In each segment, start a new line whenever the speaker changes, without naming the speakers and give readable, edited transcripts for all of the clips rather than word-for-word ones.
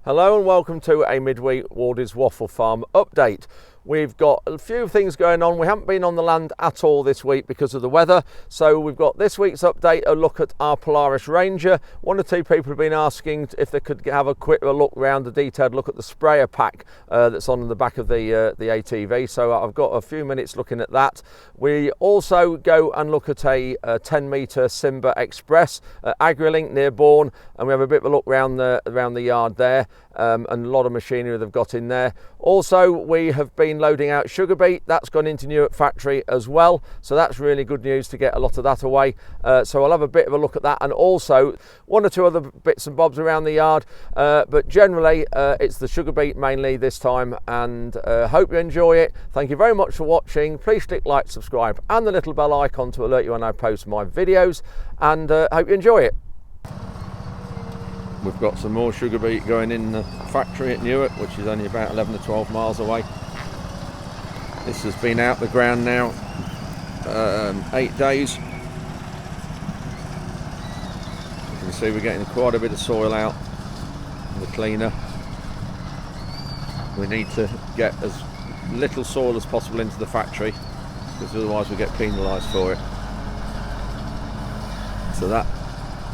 Hello and welcome to a midweek Wardy's Waffle Farm update. We've got a few things going on. We haven't been on the land at all this week because of the weather. So we've got this week's update, a look at our Polaris Ranger. One or two people have been asking if they could have a quick look around, a detailed look at the sprayer pack that's on the back of the ATV. So I've got a few minutes looking at that. We also go and look at a 10-metre SIMBA XPRESS at AGRI-LINC near Bourne, and we have a bit of a look around the yard there. And a lot of machinery they've got in there. Also, we have been loading out sugar beet. That's gone into Newark factory as well, so that's really good news to get a lot of that away. So I'll have a bit of a look at that, and also one or two other bits and bobs around the yard, but generally it's the sugar beet mainly this time, and hope you enjoy it. Thank you very much for watching. Please click like, subscribe and the little bell icon to alert you when I post my videos, and hope you enjoy it. We've got some more sugar beet going in the factory at Newark, which is only about 11 to 12 miles away. This has been out the ground now 8 days. You can see we're getting quite a bit of soil out in the cleaner. We need to get as little soil as possible into the factory, because otherwise we get penalised for it. So that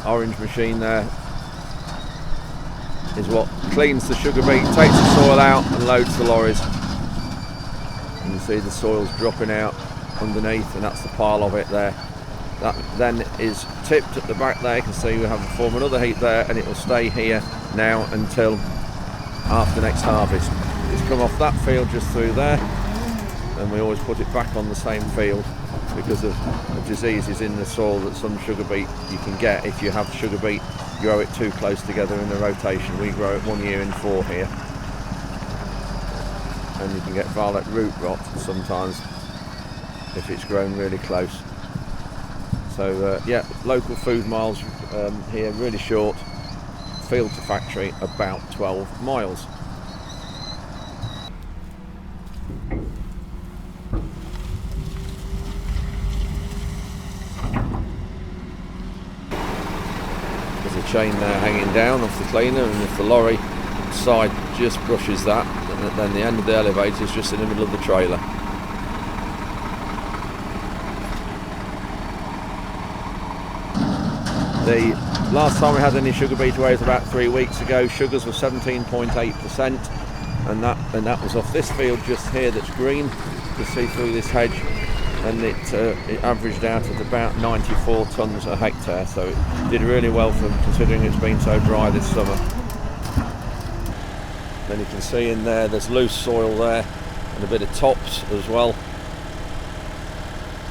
orange machine there is what cleans the sugar beet, takes the soil out and loads the lorries. And you see the soil's dropping out underneath, and that's the pile of it there. That then is tipped at the back there. You can see we have to form another heap there, and it will stay here now until after next harvest. It's come off that field just through there, and we always put it back on the same field because of the diseases in the soil that some sugar beet you can get if you have sugar beet grow it too close together in a rotation. We grow it 1 year in 4 here, and you can get violet root rot sometimes if it's grown really close. So yeah, local food miles here really short, field to factory about 12 miles. There's a chain there hanging down off the cleaner, and if the lorry side just brushes that, then the end of the elevator is just in the middle of the trailer. The last time we had any sugar beet away was about 3 weeks ago. Sugars were 17.8%, and that was off this field just here that's green. You can see through this hedge, and it averaged out at about 94 tonnes a hectare, so it did really well for considering it's been so dry this summer. Then you can see in there's loose soil there and a bit of tops as well.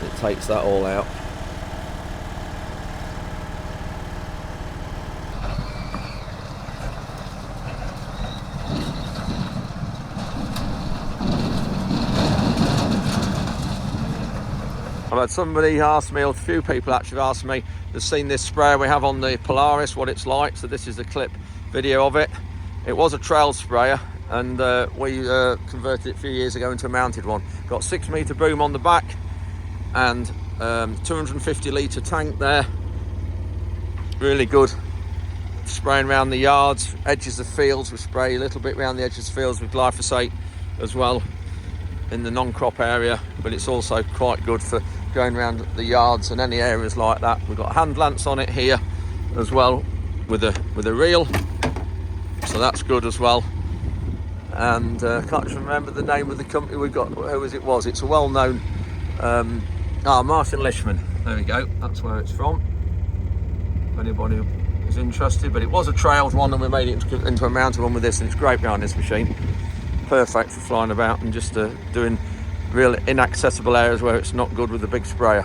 It takes that all out. I've had somebody ask me, or a few people actually asked me, they've seen this sprayer we have on the Polaris, what it's like. So this is a clip video of it. It was a trail sprayer, and we converted it a few years ago into a mounted one. Got 6-metre boom on the back, and 250 litre tank there. Really good. Spraying around the yards, edges of fields. We spray a little bit around the edges of fields with glyphosate as well in the non-crop area, but it's also quite good for going around the yards and any areas like that. We've got hand lance on it here as well with a reel, so that's good as well. And can't remember the name of the company we've got. Who it was? It's a well-known Martin Lishman. There we go, that's where it's from, if anybody is interested. But it was a trailed one, and we made it into a mounted one with this, and it's great behind this machine. Perfect for flying about and just doing real inaccessible areas where it's not good with the big sprayer.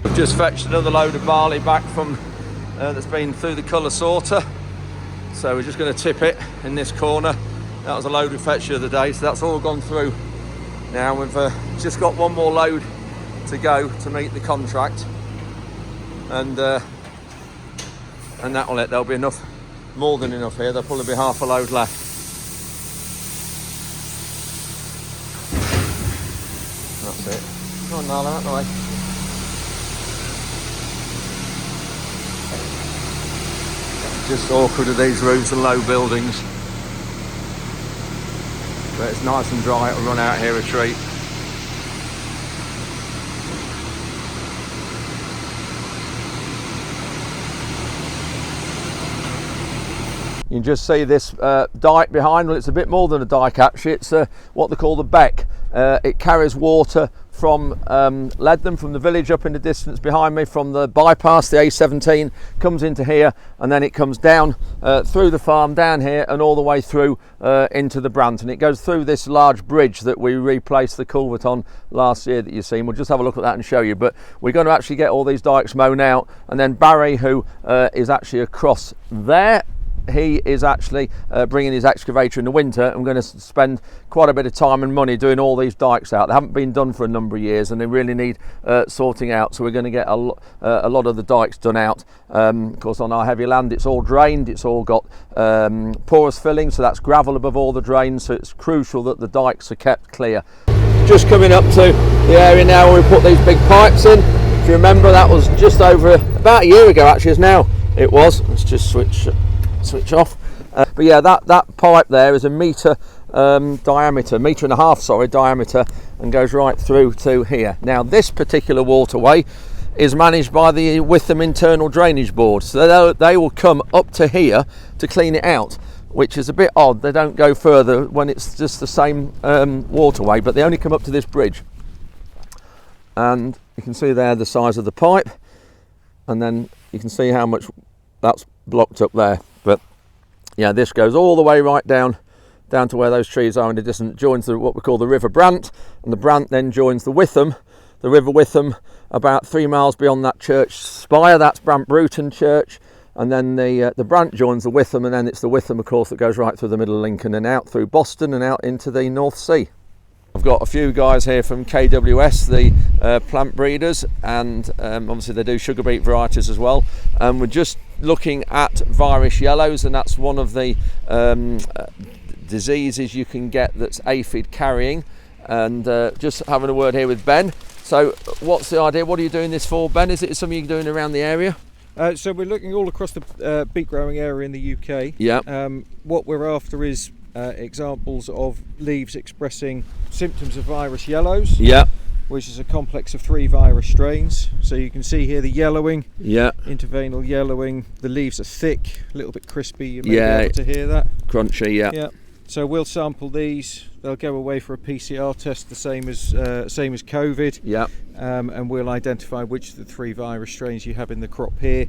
We've just fetched another load of barley back from that's been through the colour sorter, so we're just going to tip it in this corner. That was a load we fetched the other day, so that's all gone through now. We've just got one more load to go to meet the contract, and that'll it. There'll be enough, more than enough here. There'll probably be half a load left. That's it. Come on, Nala, out the way. Just awkward with these roofs and low buildings. but it's nice and dry. It'll run out here a treat. You can just see this dike behind. Well, it's a bit more than a dike actually. It's what they call the beck. It carries water from Leadham, from the village up in the distance behind me, from the bypass, the A17, comes into here, and then it comes down through the farm, down here, and all the way through into the Brant. And it goes through this large bridge that we replaced the culvert on last year that you've seen. We'll just have a look at that and show you. But we're going to actually get all these dikes mown out, and then Barry, who is actually across there, he is actually bringing his excavator in the winter. I'm going to spend quite a bit of time and money doing all these dikes out. They haven't been done for a number of years and they really need sorting out, so we're going to get a lot of the dikes done out. Of course, on our heavy land it's all drained, it's all got porous filling, so that's gravel above all the drains, so it's crucial that the dikes are kept clear. Just coming up to the area now where we put these big pipes in. If you remember, that was just over about a year ago actually, as now it was. Let's just switch off. But yeah, that pipe there is a metre diameter, metre and a half, sorry, diameter, and goes right through to here. Now this particular waterway is managed by the Witham Internal Drainage Board, so they will come up to here to clean it out, which is a bit odd. They don't go further when it's just the same waterway, but they only come up to this bridge. And you can see there the size of the pipe, and then you can see how much that's blocked up there. But yeah, this goes all the way right down to where those trees are in the distance, joins what we call the River Brant, and the Brant then joins the Witham, the River Witham, about 3 miles beyond that church spire. That's Brant Bruton Church, and then the Brant joins the Witham, and then it's the Witham, of course, that goes right through the middle of Lincoln and out through Boston and out into the North Sea. I've got a few guys here from KWS, the plant breeders, and obviously they do sugar beet varieties as well. And we're just looking at virus yellows, and that's one of the diseases you can get that's aphid carrying. And just having a word here with Ben. So what's the idea? What are you doing this for, Ben? Is it something you're doing around the area?
So we're looking all across the beet growing area in the UK.
Yeah.
What we're after is examples of leaves expressing symptoms of virus yellows.
Yeah.
Which is a complex of 3 virus strains. So you can see here the yellowing,
yeah,
interveinal yellowing. The leaves are thick, a little bit crispy. You may be able to hear that.
Crunchy, yeah.
Yeah. So we'll sample these. They'll go away for a PCR test, the same as COVID. Yeah. And we'll identify which of the 3 virus strains you have in the crop here,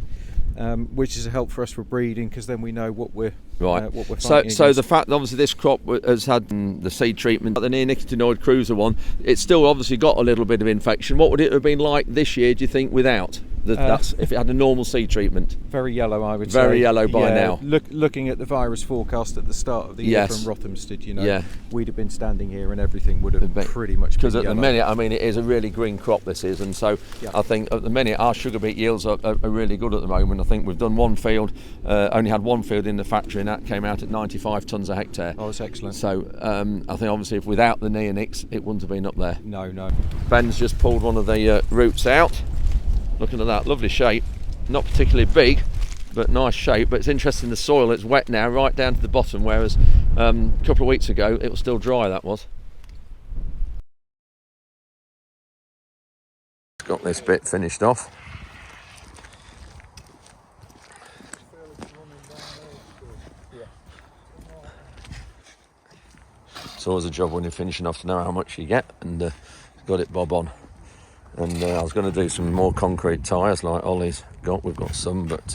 which is a help for us for breeding, because then we know what we're what we're fighting
so
against.
The fact that obviously this crop has had the seed treatment, the neonicotinoid cruiser one, it's still obviously got a little bit of infection. What would it have been like this year, do you think, without? That's if it had a normal seed treatment.
Very yellow, I would say.
Very yellow by now.
Looking at the virus forecast at the start of the year from Rothamsted, we'd have been standing here and everything would have pretty much been
because at
yellow.
the minute, I mean, it is a really green crop, this is, and so I think at the minute our sugar beet yields are really good at the moment. I think we've done one field, only had one field in the factory, and that came out at 95 tonnes a hectare.
Oh, that's excellent.
So I think obviously if without the neonics, it wouldn't have been up there.
No.
Ben's just pulled one of the roots out. Looking at that, lovely shape, not particularly big, but nice shape. But it's interesting, the soil, it's wet now right down to the bottom, whereas a couple of weeks ago it was still dry, that was. Got this bit finished off. It's always a job when you're finishing off to know how much you get, and got it bob on. And I was going to do some more concrete tyres like Ollie's got. We've got some, but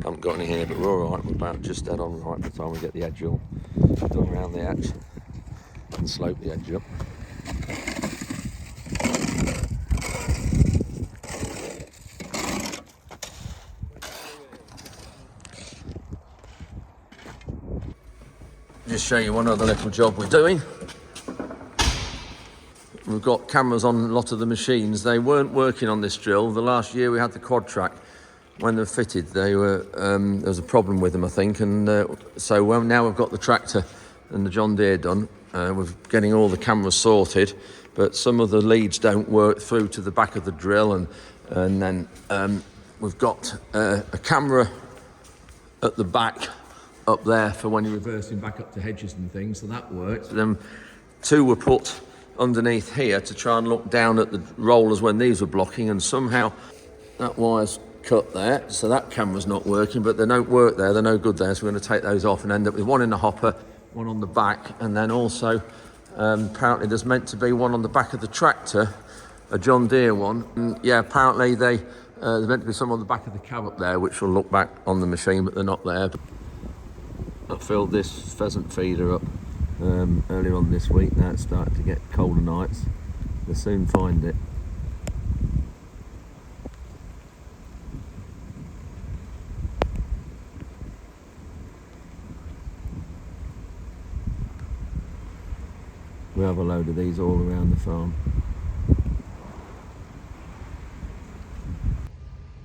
haven't got any here, but we're all right. We're about just dead on right by the time we get the edge all done around the edge and slope the edge up. Just show you one other little job we're doing. We've got cameras on a lot of the machines. They weren't working on this drill. The last year we had the quad track. When they were fitted, they were there was a problem with them, I think, and so now we've got the tractor and the John Deere done. We're getting all the cameras sorted, but some of the leads don't work through to the back of the drill, and then we've got a camera at the back up there for when you're reversing back up to hedges and things, so that worked. Then 2 were put underneath here to try and look down at the rollers when these were blocking, and somehow that wire's cut there, so that camera's not working, but they don't work there, they're no good there, so we're going to take those off and end up with one in the hopper, one on the back, and then also apparently there's meant to be one on the back of the tractor, a John Deere one, and yeah, apparently there's meant to be some on the back of the cab up there which will look back on the machine, but they're not there. I filled this pheasant feeder up earlier on this week. Now it's starting to get colder nights. They'll soon find it. We have a load of these all around the farm.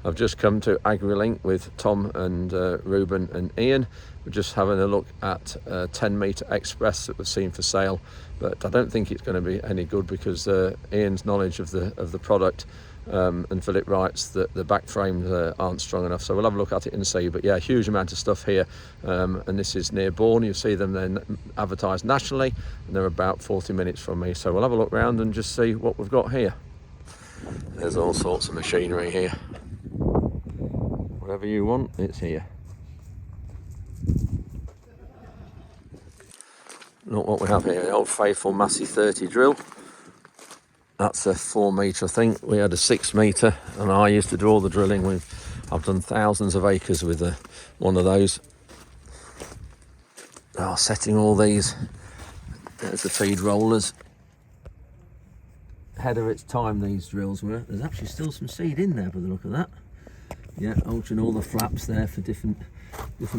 I've just come to AGRI-LINC with Tom and Ruben and Ian. We're just having a look at a 10-metre express that was seen for sale, but I don't think it's going to be any good because Ian's knowledge of the product and Philip writes that the back frames aren't strong enough. So we'll have a look at it and see. But yeah, huge amount of stuff here, and this is near Bourne. You see them then advertised nationally, and they're about 40 minutes from me. So we'll have a look round and just see what we've got here. There's all sorts of machinery here. Whatever you want, it's here. Look what we have here, the old faithful Massey 30 drill. That's a 4 metre, I think. We had a 6 metre, and I used to do all the drilling with. I've done thousands of acres with one of those. Oh, setting all these. There's the feed rollers. Ahead of its time, these drills were. There's actually still some seed in there by the look of that. Yeah, altering all the flaps there for different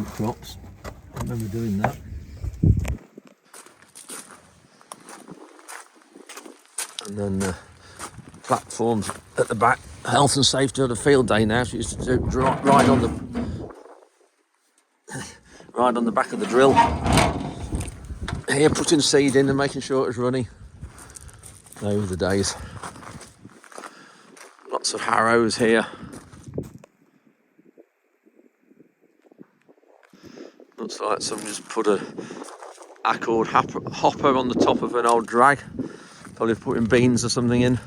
crops. I remember doing that. And then platforms at the back. Health and safety on a field day now. So used to ride on the back of the drill. Here, putting seed in and making sure it was running. Those were the days. Lots of harrows here. Looks like someone just put a Accord hopper on the top of an old drag. Probably putting beans or something in.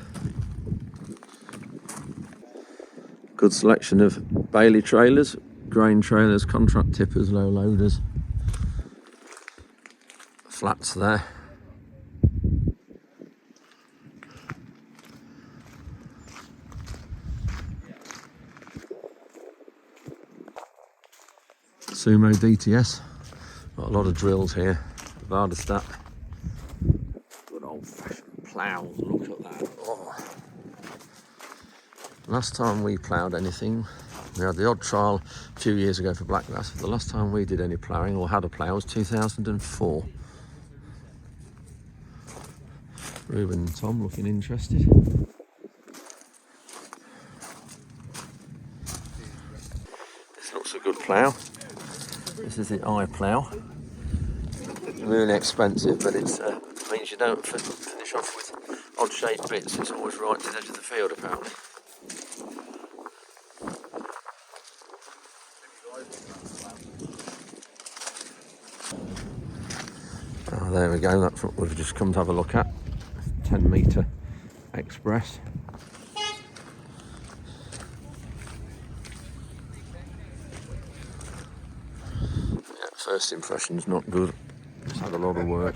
Good selection of Bailey trailers, grain trailers, contract tippers, low loaders. Flats there. Sumo DTS. Got a lot of drills here. Vardestat. Good old fashioned plough. Look at that. Oh. Last time we ploughed anything, we had the odd trial a few years ago for blackgrass. The last time we did any ploughing or had a plough was 2004. Ruben and Tom looking interested. This looks a good plough. This is the I-plough. Really expensive, but it means you don't finish off with odd-shaped bits. It's always right to the edge of the field, apparently. Oh, there we go. That's what we've just come to have a look at. 10-metre express. First impression's not good. It's had a lot of work.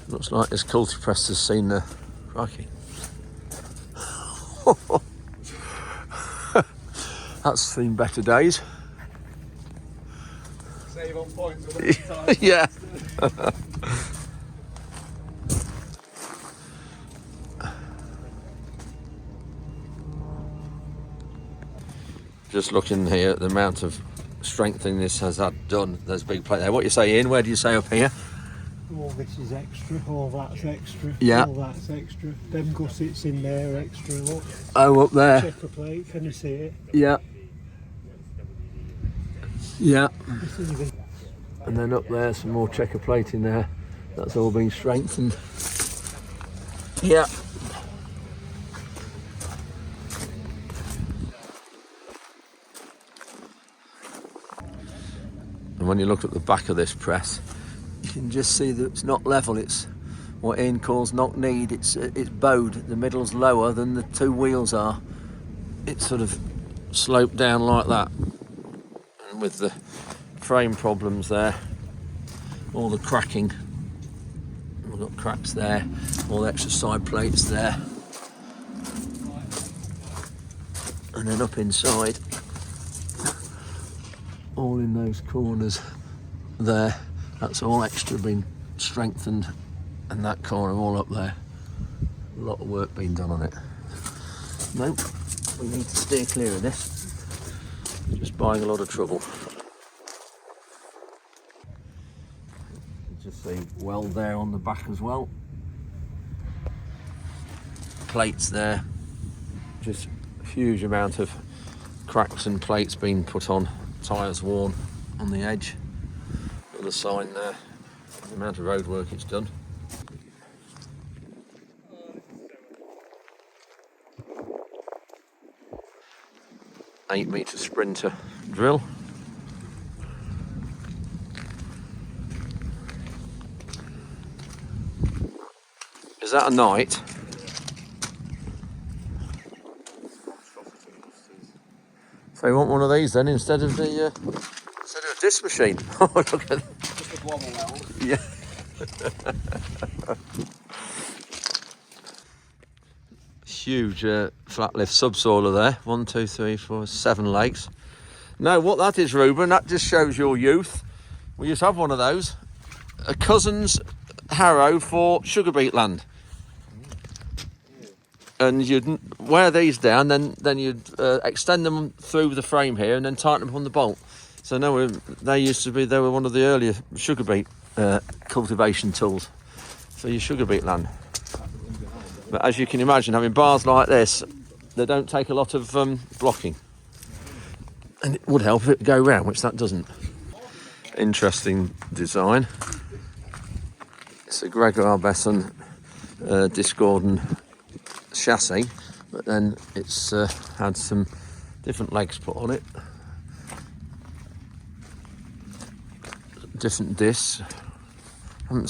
Looks like this culti press has seen the crikey. That's seen better days. Save on points. Yeah. Just looking here at the amount of strengthening this has had done. There's a big plate there. What you say, Ian? Where do you say up here?
All this is extra, all that's extra,
yeah.
All that's extra. Them gussets in there are extra, look.
Oh, up there.
Checker plate, can you see it?
Yeah. Yeah.
This is
And then up there, some more checker plate in there. That's all been strengthened. Yeah. And when you look at the back of this press, you can just see that it's not level. It's what Ian calls knock-kneed. It's bowed. The middle's lower than the two wheels are. It's sort of sloped down like that. And with the frame problems there, all the cracking, we've got cracks there, all the extra side plates there. And then up inside, all in those corners there, that's all extra been strengthened, and that corner all up there, a lot of work being done on it. Nope, we need to steer clear of this, just buying a lot of trouble. Just see weld there on the back as well, plates there, just huge amount of cracks and plates being put on, tyres worn on the edge. Another sign there, the amount of road work it's done. "8-metre Sprinter drill. Is that a night? So you want one of these then instead of a disc machine? Oh, look at that.
Just a wobble weld.
Yeah. Huge flat lift subsoiler there. 1, 2, 3, 4, 7 legs. Now what that is, Ruben, that just shows your youth. We used to have one of those. A cousin's harrow for sugar beet land. And you'd wear these down, then you'd extend them through the frame here and then tighten them on the bolt. So now they were one of the earlier sugar beet cultivation tools for your sugar beet land. But as you can imagine, having bars like this, they don't take a lot of blocking. And it would help if it would go round, which that doesn't. Interesting design. It's a Gregoire Besson Discordant chassis, but then it's had some different legs put on it, different discs. I've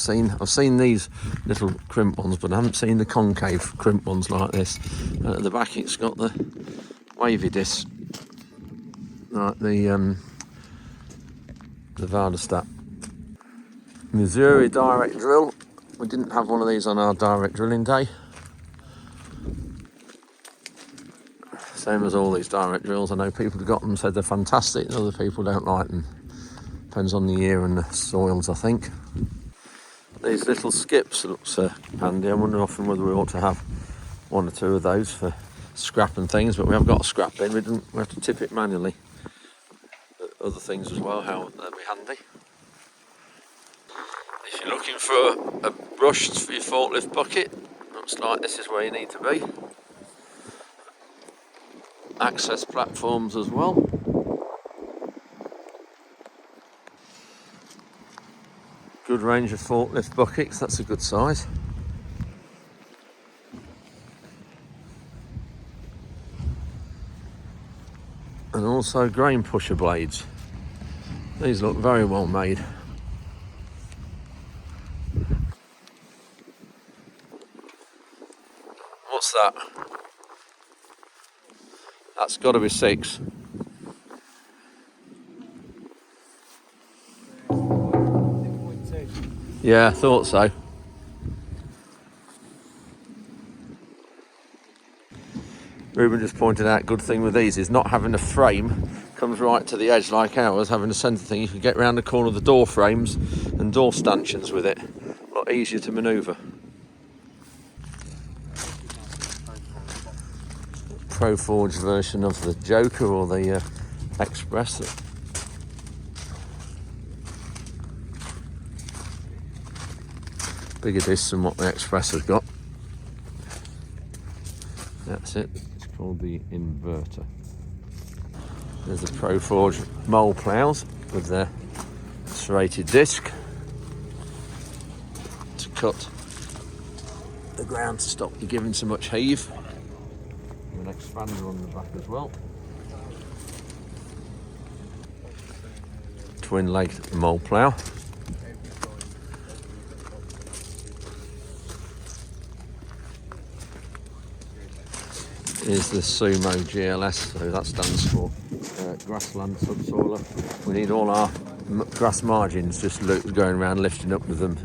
seen these little crimp ones, but I haven't seen the concave crimp ones like this. And at the back it's got the wavy discs, like the Vardestat. Missouri direct drill. We didn't have one of these on our direct drilling day. Same as all these direct drills. I know people who got them said they're fantastic, and other people don't like them. Depends on the year and the soils, I think. These little skips looks handy. I wonder often whether we ought to have one or two of those for scrap and things, but we haven't got a scrap bin. We have to tip it manually. But other things as well, how that'd be handy. If you're looking for a brush for your forklift bucket, looks like this is where you need to be. Access platforms as well. Good range of forklift buckets, that's a good size. And also grain pusher blades. These look very well made. What's that? That's got to be 6. Yeah, I thought so. Ruben just pointed out, good thing with these is not having a frame comes right to the edge like ours. Having a centre thing, you can get round the corner of the door frames and door stanchions with it. A lot easier to manoeuvre. Pro Forge version of the Joker or the Express. Bigger disc than what the Express has got. That's it. It's called the inverter. There's the Pro Forge mole ploughs with their serrated disc to cut the ground to stop you giving so much heave. An expander on the back as well. twin leg mole plough. Is the Sumo GLS, so that stands for grassland subsoiler. We need all our grass margins just going around lifting up with them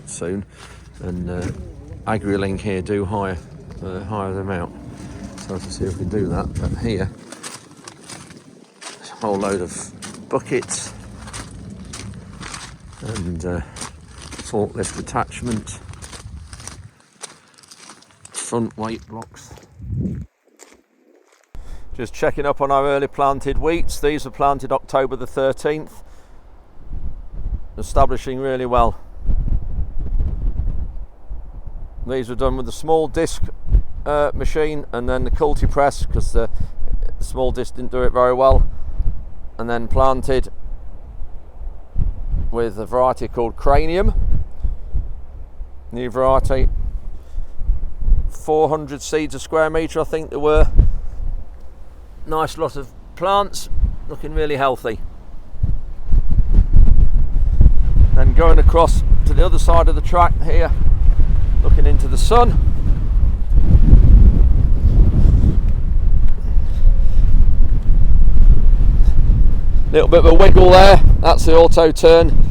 soon, and AGRI-LINC here do hire them out, so let's see if we can do that. But here, a whole load of buckets and forklift attachment, front weight blocks. Just checking up on our early planted wheats. These were planted October the 13th, establishing really well. These were done with the small disc machine and then the culti press, because the small disc didn't do it very well, and then planted with a variety called Cranium, new variety, 400 seeds a square metre I think there were. Nice lot of plants, looking really healthy. Then going across to the other side of the track here, looking into the sun. Little bit of a wiggle there, that's the auto turn.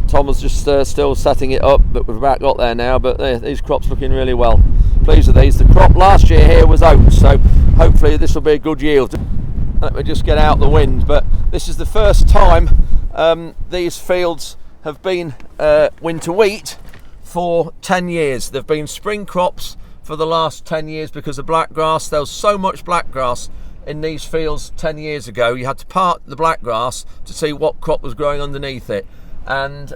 Tom was just still setting it up, but we've about got there now. But these crops looking really well. Pleased with these. The crop last year here was oats, so hopefully this will be a good yield. Let me just get out the wind, but this is the first time these fields have been winter wheat for 10 years. They've been spring crops for the last 10 years because of blackgrass. There was so much blackgrass in these fields 10 years ago, you had to part the blackgrass to see what crop was growing underneath it. And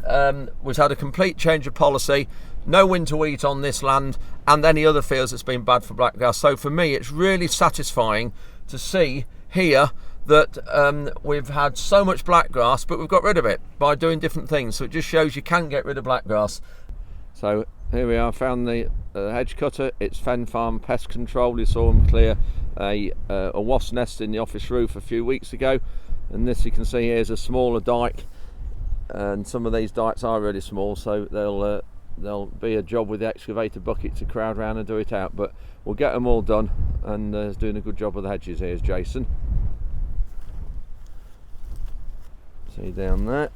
we've had a complete change of policy. No winter wheat on this land and any other fields that's been bad for blackgrass. So for me, it's really satisfying to see here that we've had so much blackgrass, but we've got rid of it by doing different things. So it just shows you can get rid of blackgrass. So here we are, found the hedge cutter. It's Fen Farm Pest Control. You saw them clear a wasp nest in the office roof a few weeks ago. And this you can see here is a smaller dike. And some of these dikes are really small, so there'll be a job with the excavator bucket to crowd round and do it out, but we'll get them all done. And he's doing a good job with the hedges. Here's Jason. See down there.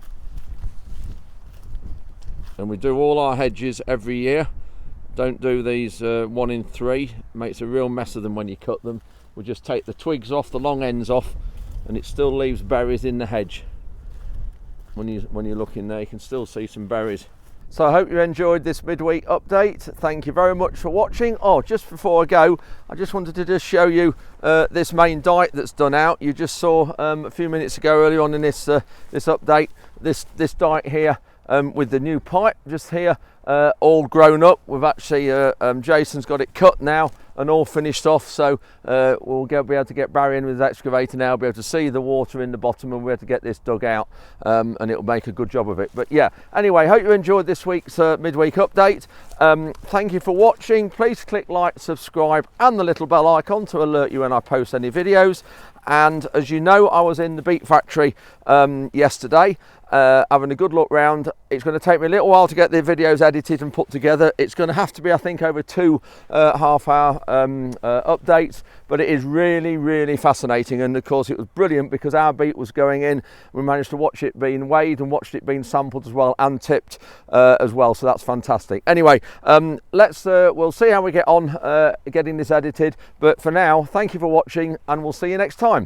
And we do all our hedges every year. Don't do these 1 in 3. Makes a real mess of them when you cut them. We just take the twigs off, the long ends off, and it still leaves berries in the hedge. When you look in there, you can still see some berries. So I hope you enjoyed this midweek update. Thank you very much for watching. Oh, just before I go, I just wanted to just show you this main dike that's done out. You just saw a few minutes ago earlier on in this update, this dike here with the new pipe just here, all grown up. We've actually, Jason's got it cut now and all finished off, so we'll be able to get Barry in with his excavator now, be able to see the water in the bottom, and we'll be able to get this dug out, and it'll make a good job of it. But yeah, anyway, hope you enjoyed this week's midweek update. Thank you for watching. Please click like, subscribe and the little bell icon to alert you when I post any videos. And as you know, I was in the beet factory yesterday, having a good look round. It's going to take me a little while to get the videos edited and put together. It's going to have to be, I think, over 2 half-hour updates, but it is really fascinating. And of course it was brilliant because our beet was going in. We managed to watch it being weighed and watched it being sampled as well and tipped as well, so that's fantastic. Anyway, we'll see how we get on getting this edited, but for now, thank you for watching and we'll see you next time.